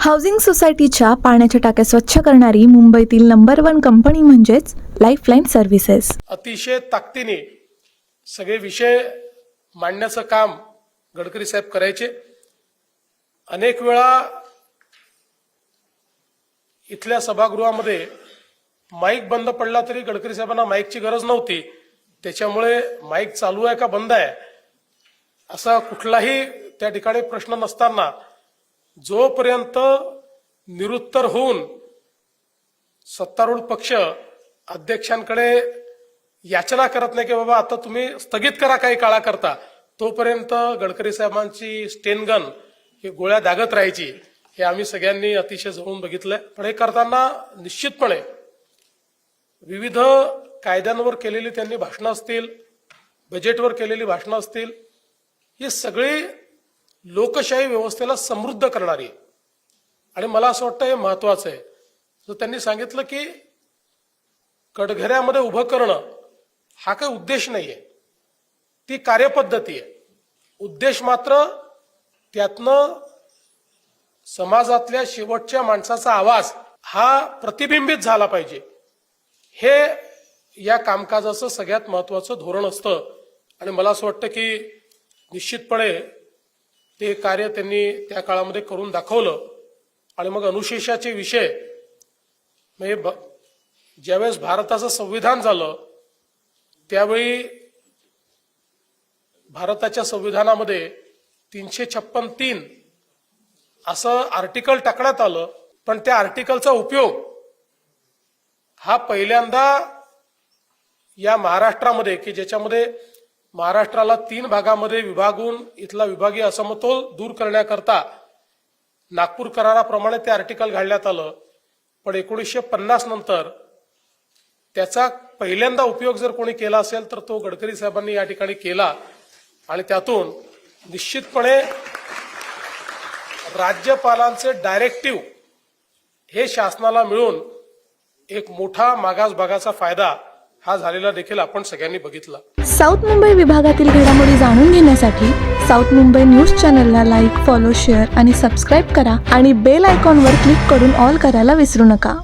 Housing सोसायटीच्या पाण्याच्या टाक्या स्वच्छ करणारी मुंबईतील नंबर 1 कंपनी म्हणजेच लाईफलाईन सर्व्हिसेस. अतिशय ताकदीने सगळे विषय मांडण्याचं काम गडकरी साहेब करायचे. अनेक वेळा इथल्या सभागृहामध्ये माईक बंद पडला तरी गडकरी साहेबांना माईकची गरज नव्हती. त्याच्यामुळे माईक चालू आहे का बंद आहे असा कुठलाही त्या ठिकाणी प्रश्न नसताना जोपर्यंत निरुत्तर होऊन सत्तारूढ पक्ष अध्यक्षांकडे याचना करत नाही की बाबा आता तुम्ही स्थगित करा काही काळाकरता, तोपर्यंत गडकरी साहेबांची स्टेनगन ही गोळ्या दागत राहायची. हे आम्ही सगळ्यांनी अतिशय जवळून बघितलंय. पण हे करताना निश्चितपणे विविध कायद्यांवर केलेली त्यांनी भाषणं असतील, बजेटवर केलेली भाषणं असतील, ही सगळी लोकशाही व्यवस्थेला समृद्ध करणारी. आणि मला असं वाटतं हे महत्वाचं आहे. तर त्यांनी सांगितलं की कटघऱ्यामध्ये उभं करणं हा काही उद्देश नाहीये, ती कार्यपद्धती आहे. उद्देश मात्र त्यातनं समाजातल्या शेवटच्या माणसाचा आवाज हा प्रतिबिंबित झाला पाहिजे. हे या कामकाजाचं सगळ्यात महत्वाचं धोरण असतं. आणि मला असं वाटतं की निश्चितपणे ते कार्य त्यांनी त्या काळामध्ये करून दाखवलं. आणि मग अनुशेषाचे विषय म्हणजे ज्यावेळेस भारताचं संविधान झालं त्यावेळी भारताच्या संविधानामध्ये 356(3) असं आर्टिकल टाकण्यात आलं. पण त्या आर्टिकलचा उपयोग हा पहिल्यांदा या महाराष्ट्रामध्ये की ज्याच्यामध्ये महाराष्ट्राला 3 भागामध्ये विभागून इथला विभागीय असमतोल दूर करण्याकरता नागपूर कराराप्रमाणे ते आर्टिकल घालण्यात आलं. पण 1950 नंतर त्याचा पहिल्यांदा उपयोग जर कोणी केला असेल तर तो गडकरी साहेबांनी या ठिकाणी केला. आणि त्यातून निश्चितपणे राज्यपालांचे डायरेक्टिव्ह हे शासनाला मिळून एक मोठा मागास भागाचा फायदा हा झालेला देखील आपण सगळ्यांनी बघितला. साऊथ मुंबई विभागातील घडामोडी जाणून घेण्यासाठी साऊथ मुंबई न्यूज चॅनलला लाईक, फॉलो, शेअर आणि सबस्क्राईब करा आणि बेल आयकॉनवर क्लिक करून ऑल करायला विसरू नका.